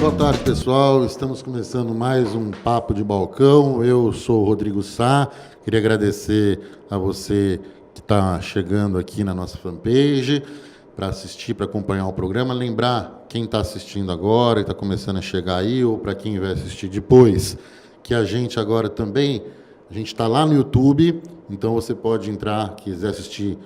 Boa tarde, pessoal. Estamos começando mais um Papo de Balcão. Eu sou o Rodrigo Sá. Queria agradecer a você que está chegando aqui na nossa fanpage para assistir, para acompanhar o programa. Lembrar quem está assistindo agora e está começando a chegar aí, ou para quem vai assistir depois, que a gente agora também, a gente está lá no YouTube, então você pode entrar, quiser assistir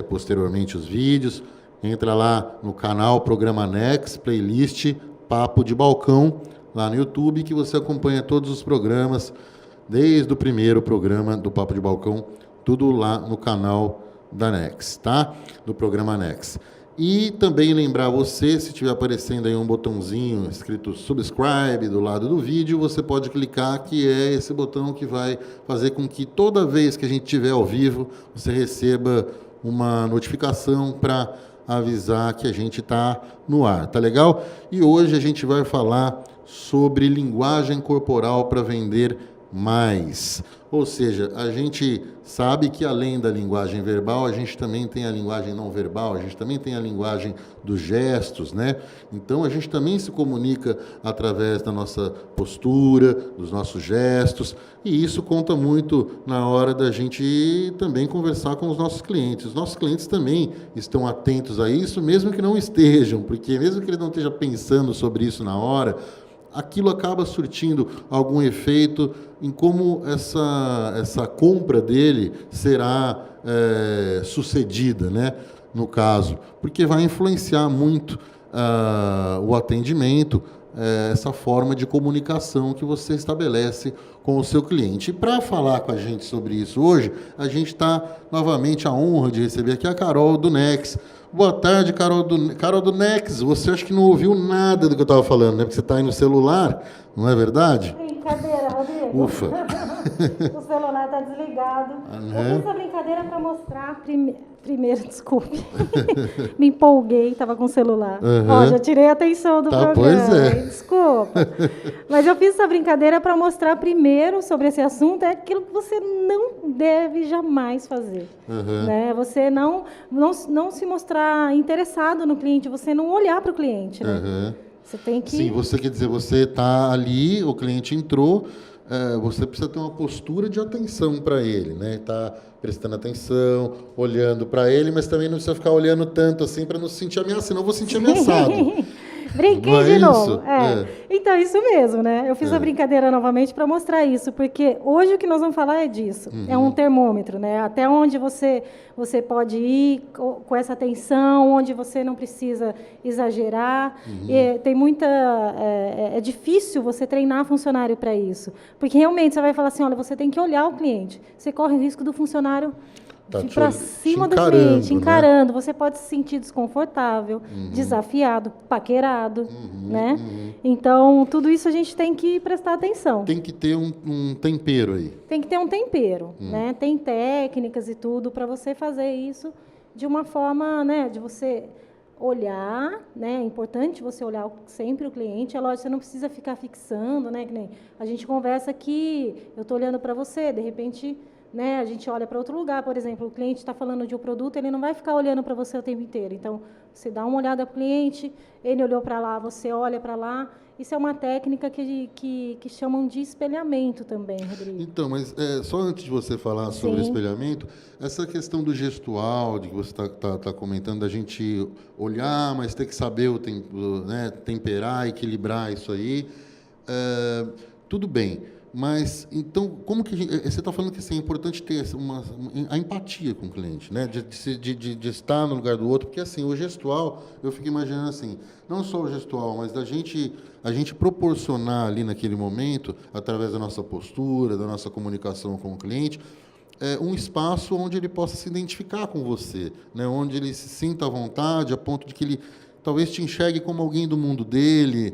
posteriormente os vídeos, entra lá no canal Programa Next, playlist Papo de Balcão, lá no YouTube, que você acompanha todos os programas, desde o primeiro programa do Papo de Balcão, tudo lá no canal da Next, tá? Do Programa Next. E também lembrar você, se estiver aparecendo aí um botãozinho escrito subscribe do lado do vídeo, você pode clicar, que é esse botão que vai fazer com que toda vez que a gente estiver ao vivo, você receba uma notificação para avisar que a gente está no ar, tá legal? E hoje a gente vai falar sobre linguagem corporal para vender mais. Ou seja, a gente sabe que além da linguagem verbal, a gente também tem a linguagem não verbal, a gente também tem a linguagem dos gestos, né? Então a gente também se comunica através da nossa postura, dos nossos gestos, e isso conta muito na hora da gente também conversar com os nossos clientes. Os nossos clientes também estão atentos a isso, mesmo que não estejam, porque mesmo que ele não esteja pensando sobre isso na hora, aquilo acaba surtindo algum efeito em como essa compra dele será sucedida, né, no caso, porque vai influenciar muito o atendimento, essa forma de comunicação que você estabelece com o seu cliente. E para falar com a gente sobre isso hoje, a gente está novamente a honra de receber aqui a Carol do Next. Boa tarde, Carol do Next. Você acha que não ouviu nada do que eu estava falando, né? Porque você está aí no celular, não é verdade? Brincadeira, Rodrigo. Ufa. O celular está desligado. Eu fiz a brincadeira para mostrar primeiro, desculpe. Me empolguei, estava com o celular. Ó, já tirei a atenção do programa. Pois é. Desculpa. Mas eu fiz essa brincadeira para mostrar primeiro sobre esse assunto, é aquilo que você não deve jamais fazer. Né? Você não se mostrar interessado no cliente, você não olhar para o cliente, né? Você tem que... Sim, você quer dizer, você está ali, o cliente entrou, você precisa ter uma postura de atenção para ele, né? Tá prestando atenção, olhando para ele, mas também não precisa ficar olhando tanto assim para não se sentir ameaçado, senão eu vou sentir ameaçado. Brinquei de novo. Então, isso mesmo, né? Eu fiz a brincadeira novamente para mostrar isso, porque hoje o que nós vamos falar é disso. É um termômetro, né? Até onde você pode ir com essa atenção, onde você não precisa exagerar. Tem muita... É difícil você treinar funcionário para isso, porque realmente você vai falar assim, olha, você tem que olhar o cliente. Você corre o risco do funcionário para cima do cliente, encarando. Né? Você pode se sentir desconfortável, desafiado, paquerado, né? Então, tudo isso a gente tem que prestar atenção. Tem que ter um tempero aí. Tem que ter um tempero, né? Tem técnicas e tudo para você fazer isso de uma forma, né, de você olhar, né? É importante você olhar sempre o cliente. É lógico, você não precisa ficar fixando, né? Que nem a gente conversa aqui, eu estou olhando para você, de repente... Né, a gente olha para outro lugar, por exemplo, o cliente está falando de um produto, ele não vai ficar olhando para você o tempo inteiro. Então, você dá uma olhada para o cliente, ele olhou para lá, você olha para lá. Isso é uma técnica que chamam de espelhamento também, Rodrigo. Então, mas só antes de você falar sobre espelhamento, essa questão do gestual, de que você está comentando, da gente olhar, mas ter que saber né, temperar, equilibrar isso aí, tudo bem. Mas, então, como que você está falando que assim, é importante ter a empatia com o cliente, né? De estar no lugar do outro, porque assim, o gestual, eu fico imaginando assim, não só o gestual, mas a gente proporcionar ali naquele momento, através da nossa postura, da nossa comunicação com o cliente, um espaço onde ele possa se identificar com você, né? Onde ele se sinta à vontade, a ponto de que ele talvez te enxergue como alguém do mundo dele,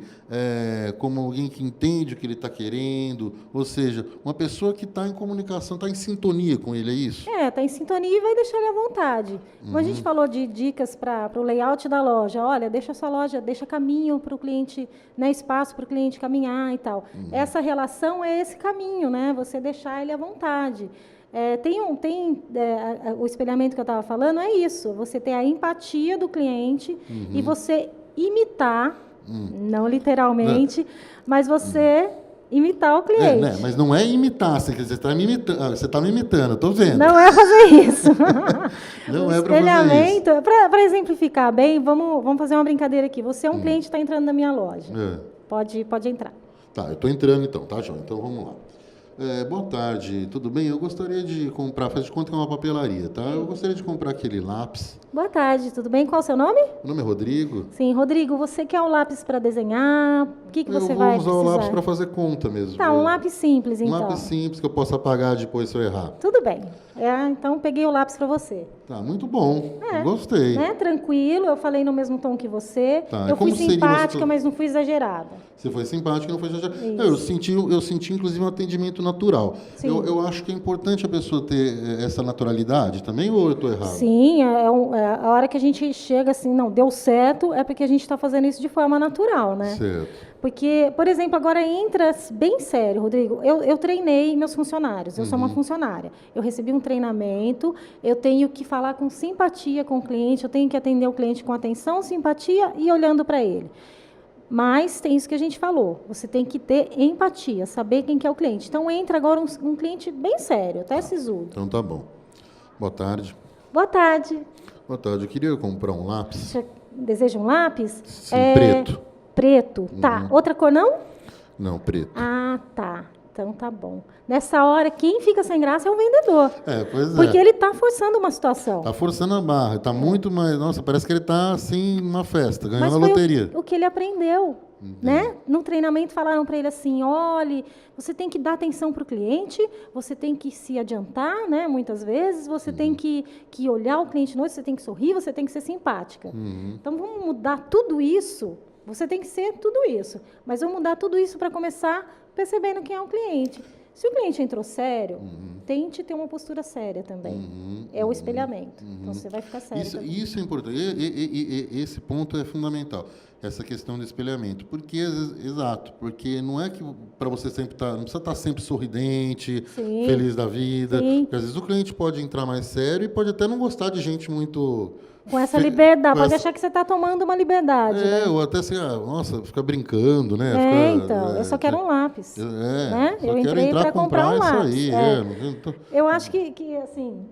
como alguém que entende o que ele está querendo, ou seja, uma pessoa que está em comunicação, está em sintonia com ele, é isso? Está em sintonia e vai deixar ele à vontade. Como a gente falou de dicas para o layout da loja, olha, deixa a sua loja, deixa caminho para o cliente, né, espaço para o cliente caminhar e tal. Essa relação é esse caminho, né? Você deixar ele à vontade. O espelhamento que eu estava falando é isso, você ter a empatia do cliente e você imitar Não literalmente, mas você imitar o cliente. Mas não é imitar, você está me imitando, estou vendo. Não é fazer isso. Não é para fazer isso. Para exemplificar bem, vamos fazer uma brincadeira aqui. Você é um cliente que está entrando na minha loja. Pode entrar. Tá, eu estou entrando então, tá, João? Então vamos lá. Boa tarde, tudo bem? Eu gostaria de comprar, faz de conta que é uma papelaria, tá? Eu gostaria de comprar aquele lápis. Boa tarde, tudo bem? Qual é o seu nome? Meu nome é Rodrigo. Sim, Rodrigo, você quer um lápis para desenhar? O que você vai precisar? Eu vou usar o lápis para fazer conta mesmo. Tá, um lápis simples, então. Um lápis simples que eu possa apagar depois se eu errar. Tudo bem. Então, peguei o lápis para você. Tá, muito bom. Gostei. Né? Tranquilo, eu falei no mesmo tom que você. Tá, eu fui simpática, mas não fui exagerada. Você foi simpática, não foi exagerada. Eu senti, inclusive, um atendimento natural. Eu acho que é importante a pessoa ter essa naturalidade também, ou eu estou errado? Sim, a hora que a gente chega assim, não, deu certo, é porque a gente está fazendo isso de forma natural, né? Certo. Porque, por exemplo, agora entra bem sério, Rodrigo, eu treinei meus funcionários, eu sou uma funcionária, eu recebi um treinamento, eu tenho que falar com simpatia com o cliente, eu tenho que atender o cliente com atenção, simpatia e olhando para ele. Mas tem isso que a gente falou, você tem que ter empatia, saber quem que é o cliente. Então, entra agora um cliente bem sério, até sisudo. Então, tá bom. Boa tarde. Boa tarde. Boa tarde, eu queria comprar um lápis. Você deseja um lápis? Sim, preto. Preto, tá. Outra cor não? Não, preto. Ah, tá. Então tá bom. Nessa hora, quem fica sem graça é o vendedor. Pois é. Porque ele está forçando uma situação. Está forçando a barra. Está muito mais... Nossa, parece que ele está, assim, numa festa, ganhando a loteria. O que ele aprendeu, né? No treinamento falaram para ele assim, olhe, você tem que dar atenção para o cliente, você tem que se adiantar, né? Muitas vezes, você tem que olhar o cliente no olho, você tem que sorrir, você tem que ser simpática. Então, vamos mudar tudo isso. Você tem que ser tudo isso. Mas vamos mudar tudo isso para começar percebendo quem é o cliente. Se o cliente entrou sério, tente ter uma postura séria também. É o espelhamento. Então, você vai ficar sério. Isso é importante. Esse ponto é fundamental. Essa questão do espelhamento. Porque, exato, porque não é que para você sempre estar... Não precisa estar sempre sorridente, feliz da vida. Porque, às vezes, o cliente pode entrar mais sério e pode até não gostar de gente muito... Com essa liberdade, pode achar que você está tomando uma liberdade. Né? Ou até assim, nossa, fica brincando, né? Eu só quero um lápis. Né? Eu entrei para comprar um lápis. Isso aí, Eu acho que assim...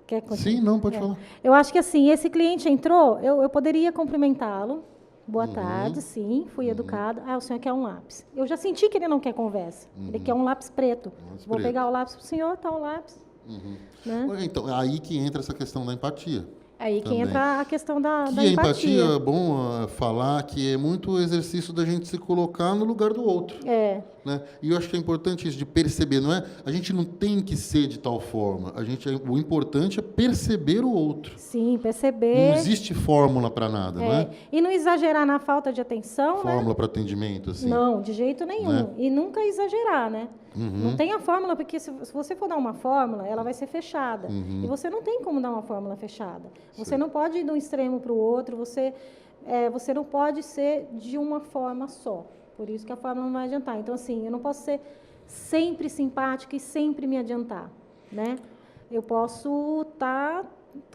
quer continuar? Sim, não, pode falar. Eu acho que assim, esse cliente entrou, eu poderia cumprimentá-lo. Boa tarde, sim, fui educada. O senhor quer um lápis. Eu já senti que ele não quer conversa. Ele quer um lápis preto. Vou pegar o lápis para o senhor, tá o lápis. Né? Então, é aí que entra essa questão da empatia. Aí que entra a questão da empatia. A empatia é bom falar que é muito o exercício da gente se colocar no lugar do outro. Né? E eu acho que é importante isso de perceber, não é? A gente não tem que ser de tal forma. O importante é perceber o outro. Sim, perceber. Não existe fórmula para nada, né? E não exagerar na falta de atenção, fórmula para atendimento, assim. Não, de jeito nenhum. Né? E nunca exagerar, né? Não tem a fórmula, porque se você for dar uma fórmula, ela vai ser fechada. E você não tem como dar uma fórmula fechada. Você não pode ir de um extremo para o outro, você não pode ser de uma forma só. Por isso que a fórmula não vai adiantar. Então, assim, eu não posso ser sempre simpática e sempre me adiantar, né? Eu posso estar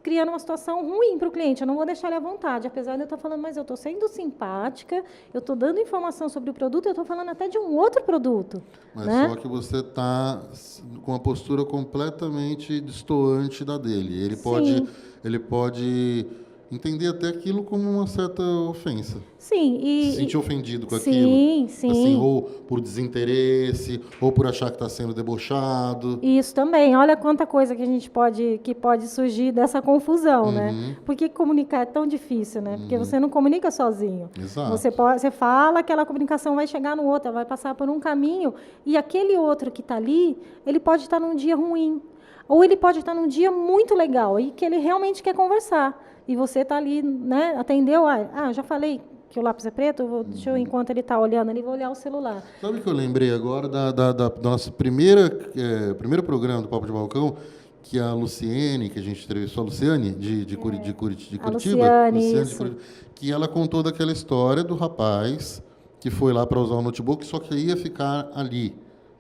criando uma situação ruim para o cliente, eu não vou deixar ele à vontade, apesar de eu estar falando, mas eu estou sendo simpática, eu estou dando informação sobre o produto, eu estou falando até de um outro produto. Mas né? Só que você está com uma postura completamente distoante da dele. Ele pode entender até aquilo como uma certa ofensa. Sim. Se sentir ofendido com aquilo. Sim. Assim, ou por desinteresse, ou por achar que está sendo debochado. Isso também. Olha quanta coisa que pode surgir dessa confusão, né? Por que comunicar é tão difícil, né? Porque você não comunica sozinho. Exato. Você fala, aquela comunicação vai chegar no outro, ela vai passar por um caminho, e aquele outro que está ali, ele pode estar num dia ruim, ou ele pode estar num dia muito legal, e que ele realmente quer conversar. E você está ali, né? Atendeu, já falei que o lápis é preto, deixa eu, enquanto ele está olhando, ele vou olhar o celular. Sabe o que eu lembrei agora da nossa primeiro programa do Papo de Balcão, que a Luciene, que a gente entrevistou, a Luciane, de Curitiba, Luciane, que ela contou daquela história do rapaz que foi lá para usar o notebook, só que ia ficar ali.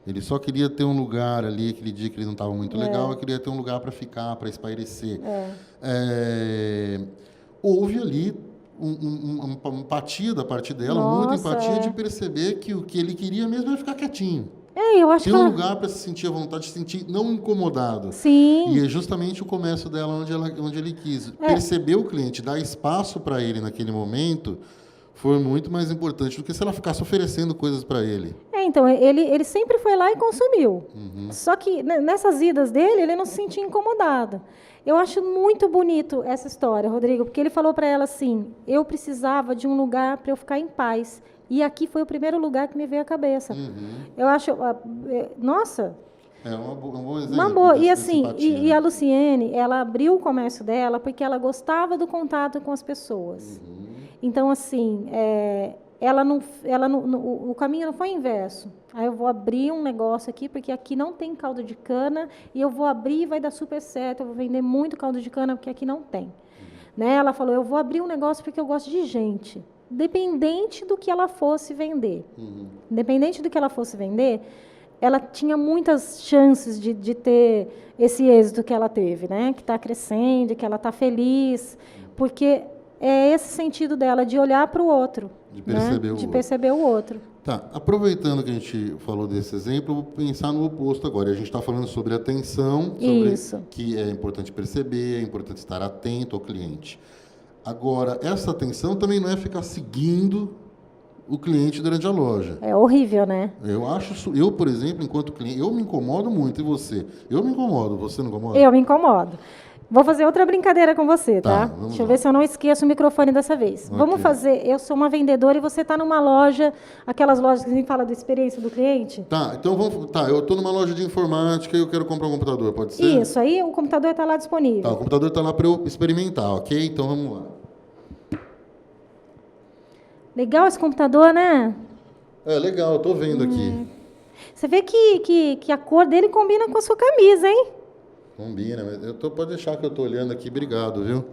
Ele só queria ter um lugar ali, aquele dia que ele não estava muito legal, ele queria ter um lugar para ficar, para espairecer. Houve ali uma empatia da parte dela, Nossa, muita empatia de perceber que o que ele queria mesmo era ficar quietinho. Eu acho Ter que um lugar para se sentir à vontade, se sentir não incomodado. Sim. E é justamente o comércio dela onde ele quis. Perceber o cliente, dar espaço para ele naquele momento, foi muito mais importante do que se ela ficasse oferecendo coisas para ele. Então, ele sempre foi lá e consumiu. Só que nessas idas dele, ele não se sentia incomodado. Eu acho muito bonito essa história, Rodrigo, porque ele falou para ela assim, eu precisava de um lugar para eu ficar em paz. E aqui foi o primeiro lugar que me veio à cabeça. Eu acho... Nossa... É um bom exemplo. Uma boa. E assim, e a Luciene, ela abriu o comércio dela porque ela gostava do contato com as pessoas. Então, assim, o caminho não foi inverso. Aí eu vou abrir um negócio aqui, porque aqui não tem caldo de cana, e eu vou abrir e vai dar super certo, eu vou vender muito caldo de cana, porque aqui não tem. Né? Ela falou, eu vou abrir um negócio porque eu gosto de gente. Dependente do que ela fosse vender. Independente do que ela fosse vender, ela tinha muitas chances de ter esse êxito que ela teve, né? Que está crescendo, que ela está feliz, porque é esse sentido dela, de olhar para o outro. De perceber, né? De perceber o outro. Tá, aproveitando que a gente falou desse exemplo, eu vou pensar no oposto agora. A gente está falando sobre atenção, sobre que é importante perceber, é importante estar atento ao cliente. Agora, essa atenção também não é ficar seguindo o cliente durante a loja. É horrível, né? Eu, por exemplo, enquanto cliente, eu me incomodo muito, e você? Eu me incomodo, você não incomoda? Eu me incomodo. Vou fazer outra brincadeira com você, tá? Deixa eu ver se eu não esqueço o microfone dessa vez. Okay. Vamos fazer, eu sou uma vendedora e você está numa loja, aquelas lojas que a gente fala da experiência do cliente. Tá, então eu estou numa loja de informática e eu quero comprar um computador, pode ser? Isso, aí o computador está lá disponível. Tá, o computador está lá para eu experimentar, ok? Então vamos lá. Legal esse computador, né? É, legal, estou vendo aqui. Você vê que a cor dele combina com a sua camisa, hein? Combina, mas pode deixar que eu estou olhando aqui, obrigado, viu?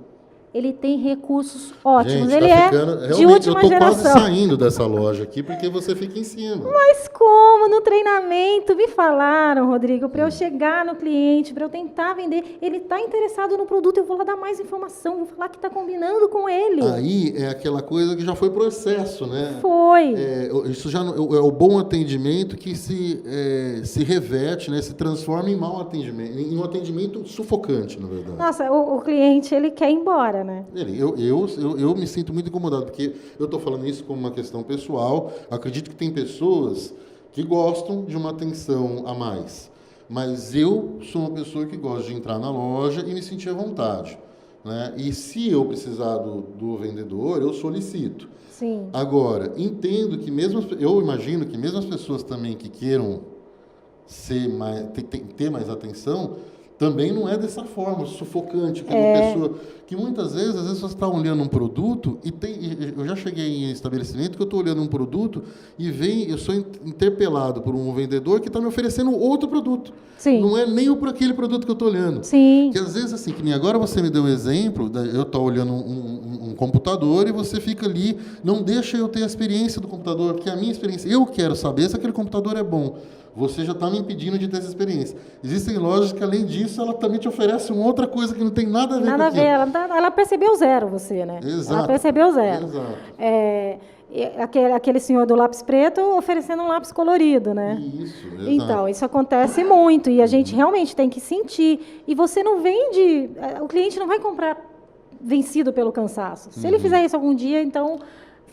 Ele tem recursos ótimos. Gente, ele tá ficando, é de última geração. Eu estou quase saindo dessa loja aqui porque você fica em cima. Mas como? No treinamento me falaram, Rodrigo, para eu chegar no cliente, para eu tentar vender. Ele está interessado no produto, eu vou lá dar mais informação, vou falar que está combinando com ele. Aí é aquela coisa que já foi processo, né? Foi. Isso já é o bom atendimento que se reverte, né? Se transforma em mau atendimento, em um atendimento sufocante, na verdade. Nossa, o cliente, ele quer ir embora, né? Eu me sinto muito incomodado, porque eu estou falando isso como uma questão pessoal. Acredito que tem pessoas que gostam de uma atenção a mais. Mas eu sou uma pessoa que gosta de entrar na loja e me sentir à vontade. Né? E se eu precisar do vendedor, eu solicito. Sim. Agora, entendo que eu imagino que mesmo as pessoas também que queiram ter mais atenção, também não é dessa forma, sufocante, que uma pessoa que muitas vezes, às vezes você está olhando um produto eu já cheguei em estabelecimento que eu estou olhando um produto e eu sou interpelado por um vendedor que está me oferecendo outro produto. Sim. Não é nem por aquele produto que eu estou olhando. Sim. Que às vezes, assim, que nem agora você me deu um exemplo, eu estou olhando um computador e você fica ali, não deixa eu ter a experiência do computador, porque a minha experiência, eu quero saber se aquele computador é bom. Você já está me impedindo de ter essa experiência. Existem lojas que, além disso, ela também te oferece uma outra coisa que não tem nada a ver com aquilo. Nada a ver. Ela percebeu zero, você, né? Exato. Ela percebeu zero. Exato. Aquele senhor do lápis preto oferecendo um lápis colorido, né? Isso, exato. Então, isso acontece muito. E a gente realmente tem que sentir. E você não vende... O cliente não vai comprar vencido pelo cansaço. Se ele fizer isso algum dia, então...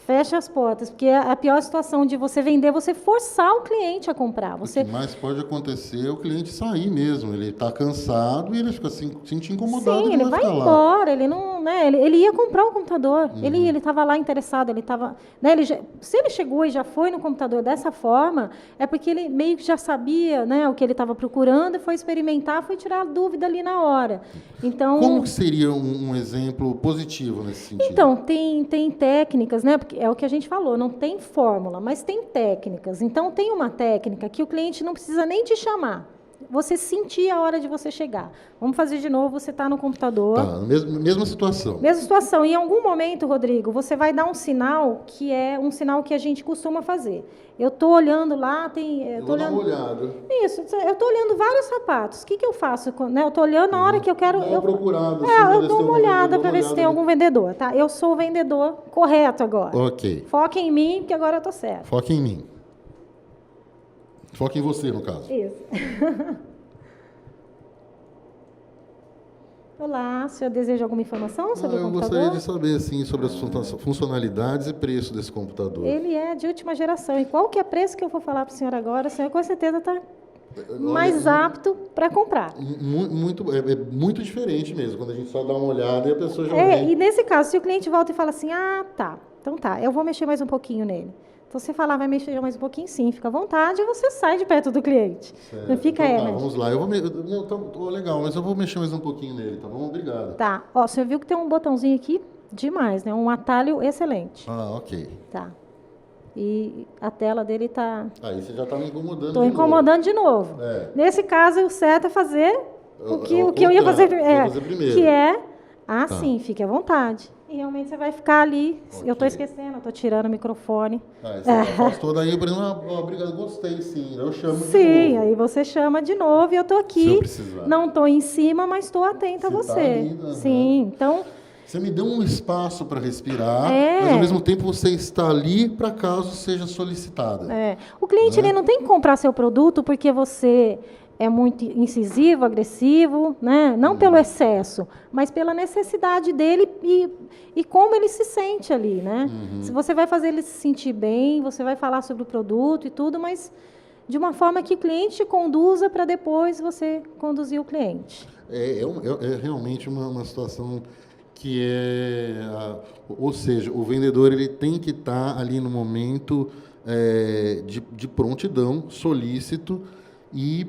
Fecha as portas, porque a pior situação de você vender é você forçar o cliente a comprar. O que mais pode acontecer é o cliente sair mesmo. Ele está cansado e ele fica se sentindo incomodado. Sim, ele vai embora. Ele não, né? Ele ia comprar um computador. Ele estava lá interessado. Ele estava, né? Se ele chegou e já foi no computador dessa forma, é porque ele meio que já sabia, né, o que ele estava procurando, foi experimentar, foi tirar a dúvida ali na hora. Então, como que seria um exemplo positivo nesse sentido? Então, tem técnicas, né? Porque é o que a gente falou, não tem fórmula, mas tem técnicas. Então, tem uma técnica que o cliente não precisa nem te chamar. você sentir a hora de você chegar. Vamos fazer de novo, você está no computador. Tá, mesma situação. Mesma situação. Em algum momento, Rodrigo, você vai dar um sinal que é um sinal que a gente costuma fazer. Eu estou olhando lá, Eu vou dar uma olhada. Isso, eu estou olhando vários sapatos. O que eu faço? Né? Eu estou olhando na hora que eu quero... Dá uma procurada. Eu dou uma olhada para ver se tem algum vendedor. Tá? Eu sou o vendedor correto agora. Ok. Foca em mim, porque agora eu estou certo. Foca em mim. Foca em você, no caso. Isso. Olá, o senhor deseja alguma informação sobre o computador? Eu gostaria de saber, sim, sobre as funcionalidades e preço desse computador. Ele é de última geração. E qual que é o preço que eu vou falar para o senhor agora? O senhor com certeza está mais apto para comprar. Muito diferente mesmo, quando a gente só dá uma olhada e a pessoa já vem. E nesse caso, se o cliente volta e fala assim, tá, então tá, eu vou mexer mais um pouquinho nele. Então, você falar, vai mexer mais um pouquinho, sim, fica à vontade, e você sai de perto do cliente. Certo. Não fica Então, vamos lá. Legal, mas eu vou mexer mais um pouquinho nele, tá bom? Obrigado. Tá. Ó, você viu que tem um botãozinho aqui demais, né? Um atalho excelente. Ok. Tá. E a tela dele tá... Aí você já tá me incomodando Estou incomodando de novo. Nesse caso, o certo é fazer o que eu ia fazer primeiro. Que é, sim, fique à vontade. E realmente você vai ficar ali. Okay. Eu estou esquecendo, eu estou tirando o microfone. Você afastou daí, obrigado, gostei, sim. Eu chamo de novo. Sim, aí você chama de novo e eu estou aqui. Não estou em cima, mas estou atenta a você. Tá ali, sim, então... Você me deu um espaço para respirar, mas ao mesmo tempo você está ali para caso seja solicitada. O cliente ele não tem que comprar seu produto porque você é muito incisivo, agressivo, né? Não pelo excesso, mas pela necessidade dele e como ele se sente ali, né? Se você vai fazer ele se sentir bem, você vai falar sobre o produto e tudo, mas de uma forma que o cliente te conduza para depois você conduzir o cliente. É realmente uma situação que ou seja, o vendedor ele tem que estar ali no momento de prontidão, solícito e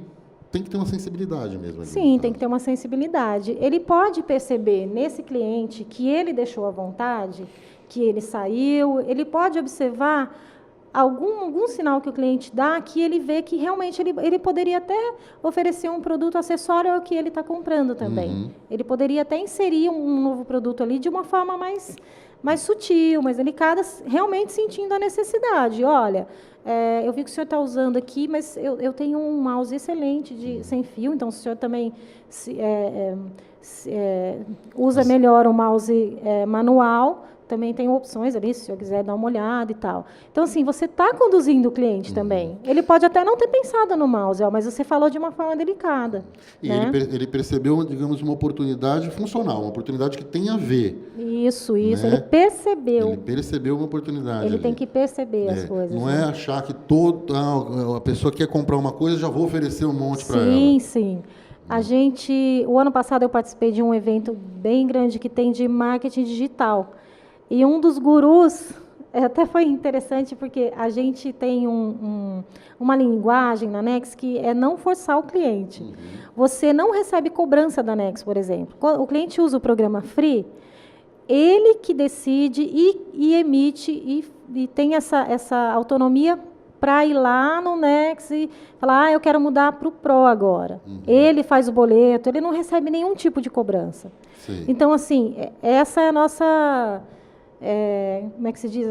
tem que ter uma sensibilidade mesmo. Ali, sim, tem que ter uma sensibilidade. Ele pode perceber nesse cliente que ele deixou à vontade, que ele saiu, ele pode observar algum sinal que o cliente dá que ele vê que realmente ele poderia até oferecer um produto acessório ao que ele está comprando também. Ele poderia até inserir um novo produto ali de uma forma mais sutil, mais delicada, realmente sentindo a necessidade. Olha, eu vi que o senhor está usando aqui, mas eu tenho um mouse excelente sem fio, então o senhor também usa melhor o mouse manual. Também tem opções ali, se o senhor quiser dar uma olhada e tal. Então, assim, você está conduzindo o cliente também. Ele pode até não ter pensado no mouse, mas você falou de uma forma delicada. E né? ele percebeu, digamos, uma oportunidade funcional, uma oportunidade que tem a ver. Isso, né? Ele percebeu. Ele percebeu uma oportunidade. Ele tem que perceber as coisas. Não é achar que a pessoa quer comprar uma coisa, já vou oferecer um monte para ela. Sim. O ano passado eu participei de um evento bem grande que tem de marketing digital. E um dos gurus, até foi interessante, porque a gente tem uma linguagem na Nex que é não forçar o cliente. Você não recebe cobrança da Nex, por exemplo. O cliente usa o programa Free, ele que decide e emite e tem essa autonomia para ir lá no Nex e falar, eu quero mudar para o Pro agora. Ele faz o boleto, ele não recebe nenhum tipo de cobrança. Sim. Então, assim, essa é a nossa... como é que se diz?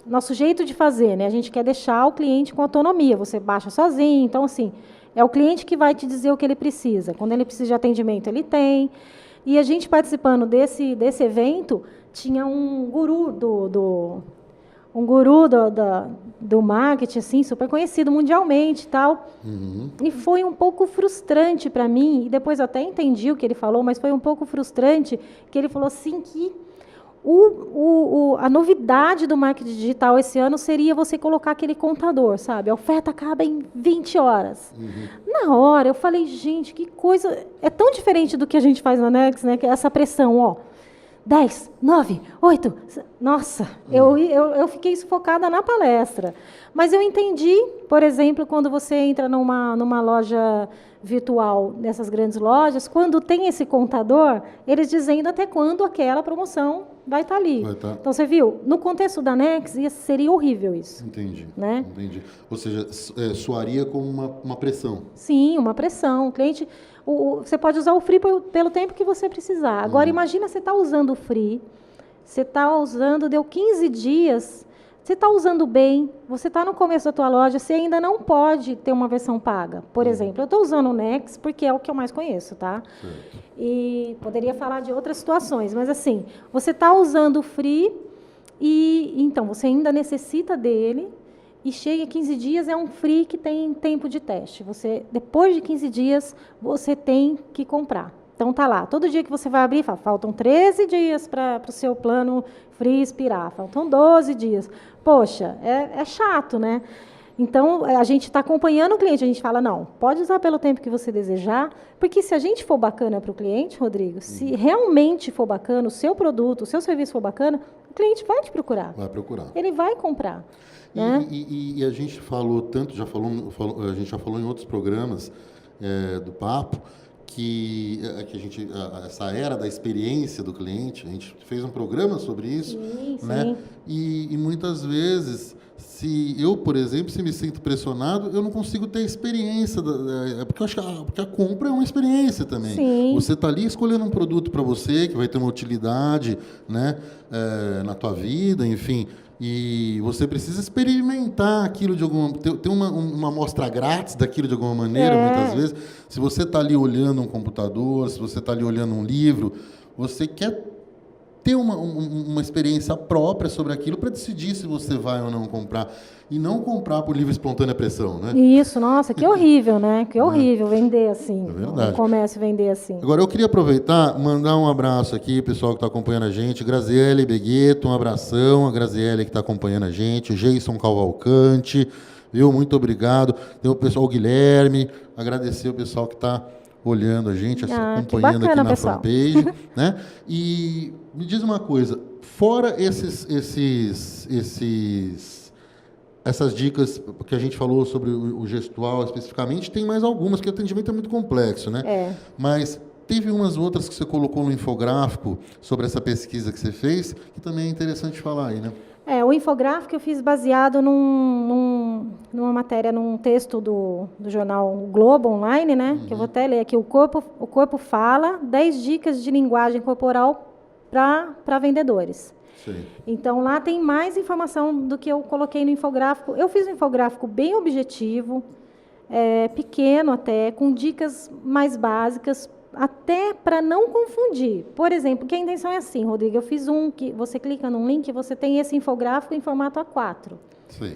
Nosso jeito de fazer, né? A gente quer deixar o cliente com autonomia. Você baixa sozinho. Então, assim, é o cliente que vai te dizer o que ele precisa. Quando ele precisa de atendimento, ele tem. E a gente, participando desse evento, tinha um guru do marketing, assim, super conhecido mundialmente e tal. E foi um pouco frustrante para mim, e depois eu até entendi o que ele falou, mas foi um pouco frustrante que ele falou assim que a novidade do marketing digital esse ano seria você colocar aquele contador, sabe? A oferta acaba em 20 horas. Na hora, eu falei, gente, que coisa... É tão diferente do que a gente faz na Nex, né? Que é essa pressão, 10, 9, 8... Nossa, eu fiquei sufocada na palestra. Mas eu entendi, por exemplo, quando você entra numa loja virtual nessas grandes lojas, quando tem esse contador, eles dizendo até quando aquela promoção vai estar ali. Então, você viu, no contexto da Nex, seria horrível isso. Entendi. Né? Entendi. Ou seja, soaria como uma pressão. Sim, uma pressão. O cliente, você pode usar o free pelo tempo que você precisar. Agora, imagina você está usando o free, você está usando, deu 15 dias, você está usando bem, você está no começo da tua loja, você ainda não pode ter uma versão paga. Por exemplo, eu estou usando o Nex porque é o que eu mais conheço, tá? Certo. E poderia falar de outras situações, mas assim, você está usando o free e então você ainda necessita dele e chega 15 dias, é um free que tem tempo de teste. Você, depois de 15 dias, você tem que comprar. Então, tá lá. Todo dia que você vai abrir, faltam 13 dias para o seu plano free expirar. Faltam 12 dias. Poxa, é chato, né? Então, a gente está acompanhando o cliente. A gente fala, não, pode usar pelo tempo que você desejar, porque se a gente for bacana para o cliente, Rodrigo, se realmente for bacana, o seu produto, o seu serviço for bacana, o cliente vai te procurar. Vai procurar. Ele vai comprar. Né? E a gente falou tanto, a gente já falou em outros programas do Papo, que a gente, essa era da experiência do cliente, a gente fez um programa sobre isso, né? E muitas vezes, se eu, por exemplo, se me sinto pressionado, eu não consigo ter experiência, porque eu acho porque a compra é uma experiência também. Sim. Você está ali escolhendo um produto para você, que vai ter uma utilidade, né, na tua vida, enfim. E você precisa experimentar aquilo de alguma... Ter uma amostra grátis daquilo de alguma maneira, muitas vezes. Se você está ali olhando um computador, se você está ali olhando um livro, você quer ter uma experiência própria sobre aquilo para decidir se você vai ou não comprar. E não comprar por livre e espontânea pressão, né? Isso, nossa, que horrível, né? Que horrível vender assim. É verdade. O comércio vender assim. Agora, eu queria aproveitar, mandar um abraço aqui, pessoal que está acompanhando a gente. Graziele Begueto, um abração. A Graziele que está acompanhando a gente. O Jason Cavalcante, viu? Muito obrigado. Tem o pessoal, o Guilherme. Agradecer o pessoal que está olhando a gente, acompanhando bacana, aqui na pessoal. fanpage. Né? E me diz uma coisa, fora essas dicas que a gente falou sobre o gestual especificamente, tem mais algumas, que o atendimento é muito complexo, né? Mas teve umas outras que você colocou no infográfico sobre essa pesquisa que você fez, que também é interessante falar aí, né? O infográfico eu fiz baseado numa matéria, num texto do jornal Globo Online, né? Que eu vou até ler aqui. O corpo fala, 10 dicas de linguagem corporal para vendedores. Sim. Então, lá tem mais informação do que eu coloquei no infográfico. Eu fiz um infográfico bem objetivo, pequeno até, com dicas mais básicas, até para não confundir. Por exemplo, que a intenção é assim, Rodrigo, eu fiz que você clica num link, você tem esse infográfico em formato A4. Sim.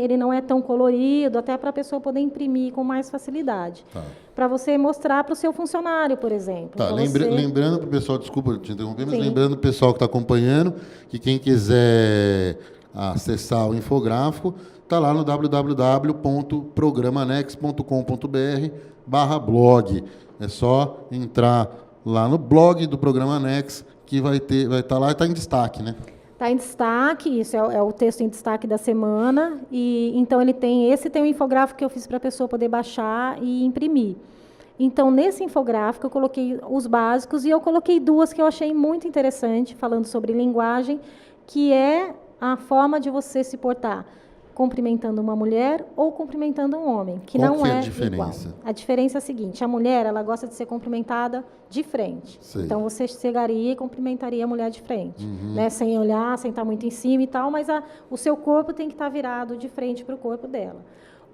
Ele não é tão colorido, até para a pessoa poder imprimir com mais facilidade. Tá. Para você mostrar para o seu funcionário, por exemplo. Tá. Lembrando para o pessoal, desculpa te interromper, mas lembrando para o pessoal que está acompanhando, que quem quiser acessar o infográfico, está lá no www.programanex.com.br/blog. É só entrar lá no blog do Programa Nex, que vai estar lá e está em destaque, né? Está em destaque, isso é o texto em destaque da semana, e então tem um infográfico que eu fiz para a pessoa poder baixar e imprimir. Então, nesse infográfico, eu coloquei os básicos e eu coloquei 2 que eu achei muito interessante, falando sobre linguagem, que é a forma de você se portar cumprimentando uma mulher ou cumprimentando um homem, que Qual não que é é a diferença? igual. A diferença é a seguinte, a mulher, ela gosta de ser cumprimentada de frente. Sei. Então, você chegaria e cumprimentaria a mulher de frente, né? Sem olhar, sem estar muito em cima e tal, mas o seu corpo tem que estar virado de frente para o corpo dela.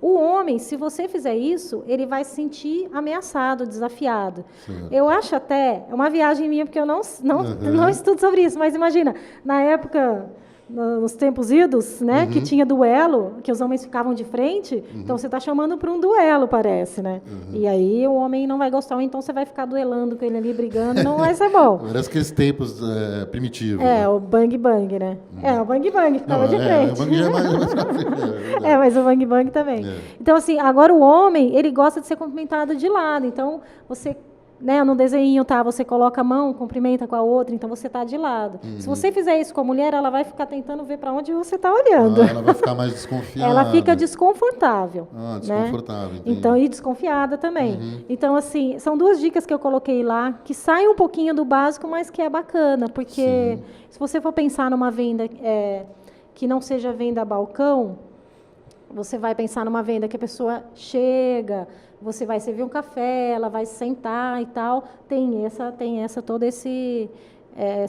O homem, se você fizer isso, ele vai se sentir ameaçado, desafiado. Sim. Eu acho até, é uma viagem minha, porque eu não estudo sobre isso, mas imagina, na época... nos tempos idos, né, que tinha duelo, que os homens ficavam de frente, então você está chamando para um duelo, parece, né? E aí o homem não vai gostar, ou então você vai ficar duelando com ele ali, brigando, não vai ser bom. Parece aqueles tempos primitivos. Né? O bang bang, né? O bang bang ficava de frente. O bang já é mais mas o bang bang também. Então, assim, agora o homem, ele gosta de ser cumprimentado de lado, então você né, no desenho, tá, você coloca a mão, cumprimenta com a outra, então você está de lado. Se você fizer isso com a mulher, ela vai ficar tentando ver para onde você está olhando. Ela vai ficar mais desconfiada. Ela fica desconfortável. Desconfortável. Né? Então, e desconfiada também. Então, assim, são 2 dicas que eu coloquei lá, que saem um pouquinho do básico, mas que é bacana, porque se você for pensar numa venda que não seja venda a balcão, você vai pensar numa venda que a pessoa chega, você vai servir um café, ela vai sentar e tal. Tem toda essa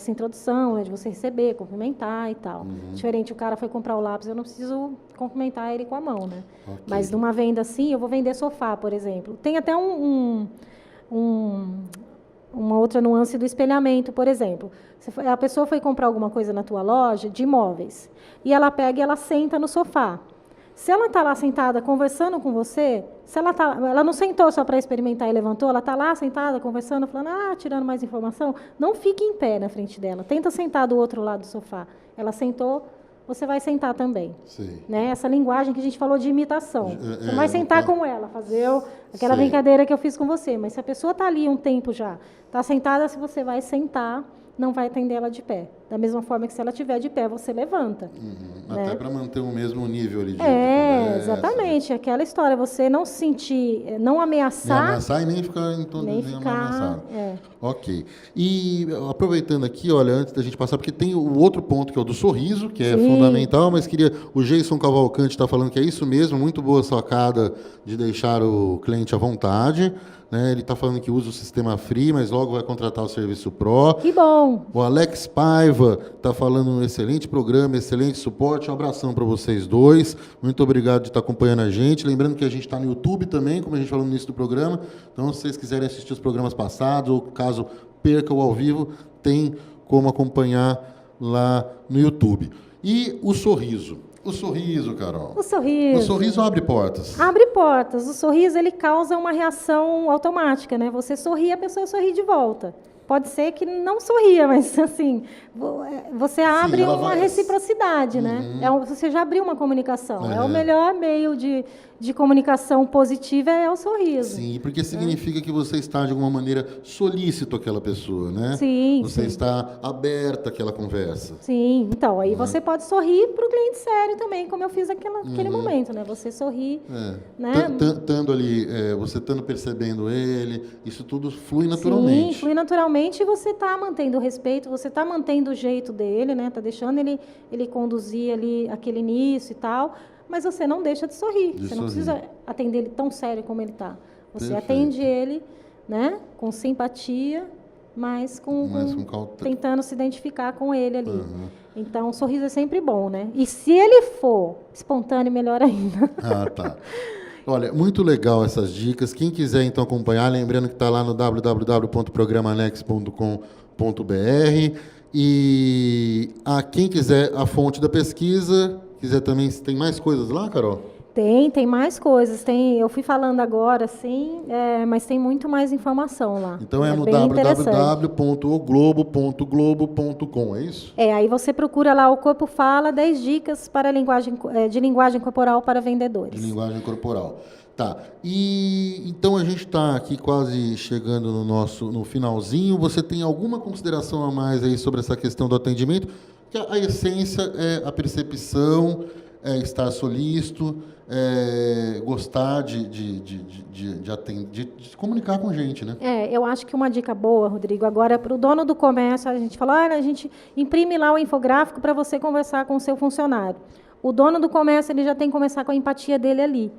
introdução, né, de você receber, cumprimentar e tal. Diferente, o cara foi comprar o lápis, eu não preciso cumprimentar ele com a mão, né? Okay. Mas numa venda assim, eu vou vender sofá, por exemplo. Tem até uma outra nuance do espelhamento, por exemplo. A pessoa foi comprar alguma coisa na tua loja de imóveis, e ela pega e ela senta no sofá. Se ela está lá sentada conversando com você, se ela não sentou só para experimentar e levantou, ela está lá sentada conversando, falando, tirando mais informação, não fique em pé na frente dela. Tenta sentar do outro lado do sofá. Ela sentou, você vai sentar também. Sim. Né? Essa linguagem que a gente falou de imitação. Você vai sentar com ela, fazer aquela brincadeira que eu fiz com você. Mas se a pessoa está ali um tempo já, está sentada, se você vai sentar, não vai atender ela de pé. Da mesma forma que se ela estiver de pé, você levanta. Né? Até para manter o mesmo nível ali de conversa. Exatamente. Aquela história, você não se sentir, não ameaçar. Nem ameaçar e nem ficar ameaçado. Ok. E aproveitando aqui, olha, antes da gente passar, porque tem o outro ponto que é o do sorriso, que é fundamental, mas o Jason Cavalcante está falando que é isso mesmo, muito boa sacada de deixar o cliente à vontade. Né? Ele está falando que usa o sistema Free, mas logo vai contratar o serviço Pro. Que bom! O Alex Paiva está falando um excelente programa, excelente suporte. Um abração para vocês dois. Muito obrigado de estar acompanhando a gente. Lembrando que a gente está no YouTube também, como a gente falou no início do programa. Então, se vocês quiserem assistir os programas passados, ou caso perca o ao vivo, tem como acompanhar lá no YouTube. E o sorriso. O sorriso, Carol. O sorriso abre portas. Abre portas. O sorriso, ele causa uma reação automática, né? Você sorri, a pessoa sorri de volta. Pode ser que não sorria, mas assim, você abre uma reciprocidade, né? Você já abriu uma comunicação. É o melhor meio de comunicação positiva é o sorriso. Sim, porque significa que você está, de alguma maneira, solícito àquela pessoa, né? Sim. Você está aberta àquela conversa. Sim, então, aí você pode sorrir para o cliente sério também, como eu fiz naquele momento, né? Você sorri, né? Estando ali, você estando percebendo ele, isso tudo flui naturalmente. Sim, flui naturalmente e você está mantendo o respeito, você está mantendo o jeito dele, né? Está deixando ele conduzir ali aquele início e tal, mas você não deixa de sorrir. Você não precisa atender ele tão sério como ele está. Você atende ele, né? Com simpatia, mas tentando se identificar com ele ali. Então, o sorriso é sempre bom, né? E se ele for espontâneo, melhor ainda. Tá. Olha, muito legal essas dicas. Quem quiser, então, acompanhar, lembrando que está lá no www.programanex.com.br. E quem quiser a fonte da pesquisa, quiser também, tem mais coisas lá, Carol? Tem mais coisas. Eu fui falando agora, sim, mas tem muito mais informação lá. Então no www.oglobo.globo.com, é isso? Aí você procura lá, o Corpo Fala, 10 dicas para de linguagem corporal para vendedores. De linguagem corporal. Tá. E então a gente está aqui quase chegando no finalzinho. Você tem alguma consideração a mais aí sobre essa questão do atendimento? Que a essência é a percepção, estar solícito, gostar de comunicar com gente, né? Eu acho que uma dica boa, Rodrigo, agora para o dono do comércio, a gente falou, a gente imprime lá o infográfico para você conversar com o seu funcionário. O dono do comércio, ele já tem que começar com a empatia dele ali.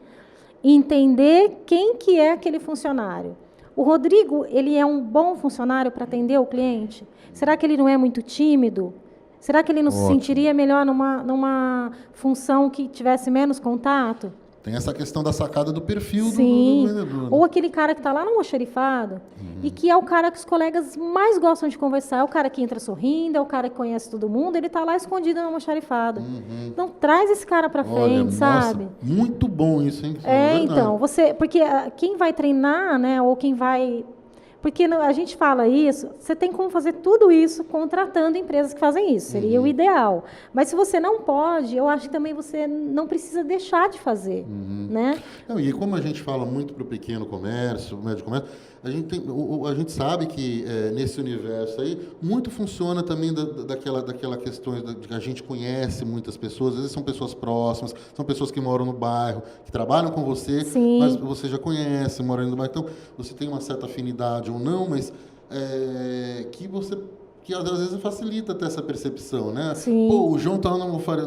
Entender quem que é aquele funcionário. O Rodrigo, ele é um bom funcionário para atender o cliente? Será que ele não é muito tímido? Será que ele não se sentiria melhor numa função que tivesse menos contato? Tem essa questão da sacada do perfil do vendedor. Ou aquele cara que está lá no almoxarifado e que é o cara que os colegas mais gostam de conversar. É o cara que entra sorrindo, é o cara que conhece todo mundo, ele está lá escondido no almoxarifado. Então, traz esse cara para frente, sabe? Muito bom isso, hein? Então, porque quem vai treinar, né, ou quem vai... Porque a gente fala isso, você tem como fazer tudo isso contratando empresas que fazem isso, seria o ideal. Mas se você não pode, eu acho que também você não precisa deixar de fazer, né? E como a gente fala muito para o pequeno comércio, o médio comércio, a gente sabe que nesse universo aí, muito funciona também daquela questão de que a gente conhece muitas pessoas, às vezes são pessoas próximas, são pessoas que moram no bairro, que trabalham com você, Sim. mas você já conhece, mora no bairro, então você tem uma certa afinidade ou não, mas que às vezes facilita até essa percepção, né? Sim. Pô, o João tá no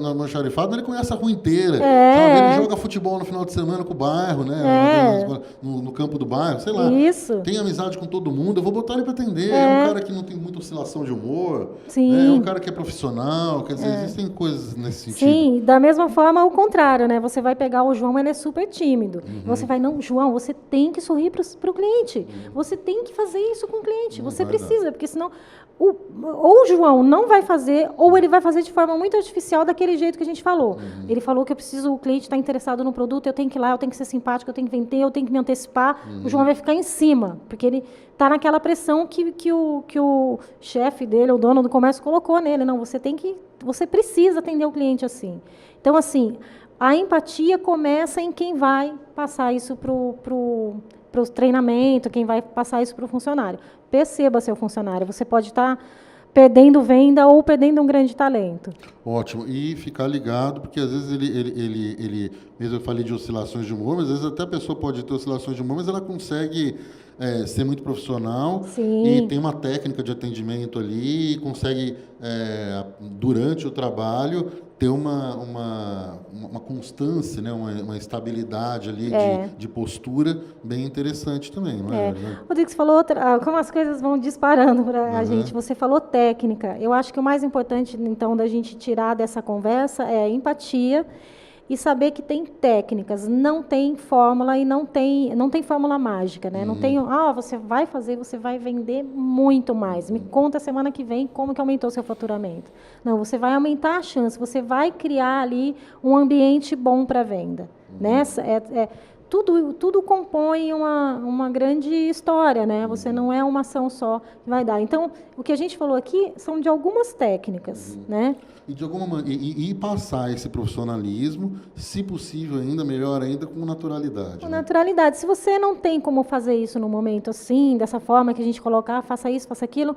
almoxarifado, mas ele conhece a rua inteira. Sabe? Ele joga futebol no final de semana com o bairro, né? No campo do bairro, sei lá. Isso. Tem amizade com todo mundo, eu vou botar ele para atender. É um cara que não tem muita oscilação de humor. Sim. Né? É um cara que é profissional, quer dizer, existem coisas nesse sentido. Sim, da mesma forma, o contrário, né? Você vai pegar o João, ele é super tímido. Você vai, não, João, você tem que sorrir para o cliente. Você tem que fazer isso com o cliente. Você precisa, porque senão... ou o João não vai fazer, ou ele vai fazer de forma muito artificial daquele jeito que a gente falou. Ele falou que o cliente está interessado no produto, eu tenho que ir lá, eu tenho que ser simpático, eu tenho que vender, eu tenho que me antecipar. O João vai ficar em cima, porque ele está naquela pressão que o chefe dele, o dono do comércio, colocou nele. Não, você precisa atender o cliente assim. Então, assim, a empatia começa em quem vai passar isso para o treinamento, quem vai passar isso para o funcionário. Perceba seu funcionário. Você pode estar perdendo venda ou perdendo um grande talento. Ótimo. E ficar ligado, porque às vezes ele mesmo eu falei de oscilações de humor, mas às vezes até a pessoa pode ter oscilações de humor, mas ela consegue ser muito profissional. Sim. E tem uma técnica de atendimento ali, e consegue, durante o trabalho, ter uma constância, né? uma estabilidade ali de postura bem interessante também, não é? Rodrigo, você falou como as coisas vão disparando para a gente. Você falou técnica. Eu acho que o mais importante, então, da gente tirar dessa conversa é a empatia e saber que tem técnicas, não tem fórmula e não tem fórmula mágica, né? Não tem, você vai fazer, você vai vender muito mais. Me conta semana que vem como que aumentou seu faturamento. Não, você vai aumentar a chance, você vai criar ali um ambiente bom para venda, né? Tudo compõe uma grande história, né? Você não é uma ação só que vai dar. Então, o que a gente falou aqui são de algumas técnicas, né? E de alguma maneira, e passar esse profissionalismo, se possível ainda, melhor ainda, com naturalidade. Com naturalidade. Se você não tem como fazer isso no momento assim, dessa forma que a gente colocar, faça isso, faça aquilo,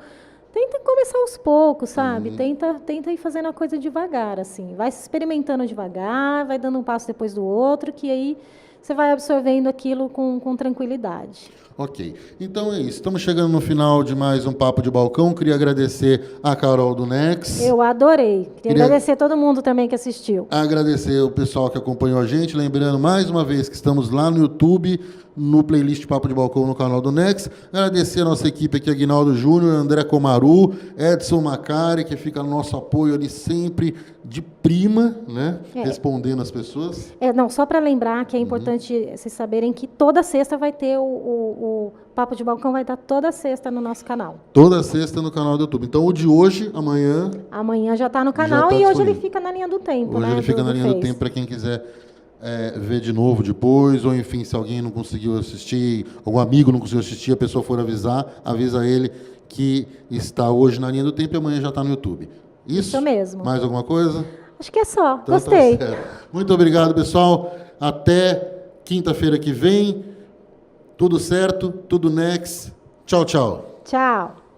tenta começar aos poucos, sabe? Tenta ir fazendo a coisa devagar, assim. Vai se experimentando devagar, vai dando um passo depois do outro, que aí você vai absorvendo aquilo com tranquilidade. Ok. Então é isso. Estamos chegando no final de mais um Papo de Balcão. Queria agradecer a Carol do Nex. Eu adorei. Queria agradecer a todo mundo também que assistiu. Agradecer o pessoal que acompanhou a gente. Lembrando mais uma vez que estamos lá no YouTube, no playlist Papo de Balcão no canal do Nex. Agradecer a nossa equipe aqui, Aguinaldo Júnior, André Comaru, Edson Macari, que fica no nosso apoio ali sempre de prima, né? Respondendo as pessoas. Não, só para lembrar que é importante vocês saberem que toda sexta vai ter o Papo de Balcão, vai estar toda sexta no nosso canal. Toda sexta no canal do YouTube. Então o de hoje, amanhã... Amanhã já está no canal e hoje ele fica na linha do tempo, hoje né? Ele fica na linha do tempo para quem quiser ver de novo depois, ou enfim, se alguém não conseguiu assistir, algum amigo não conseguiu assistir, a pessoa for avisar, avisa ele que está hoje na linha do tempo e amanhã já está no YouTube. Isso mesmo. Mais alguma coisa? Acho que é só. Então, gostei. Tá certo. Muito obrigado, pessoal. Até quinta-feira que vem. Tudo certo, tudo next. Tchau, tchau. Tchau.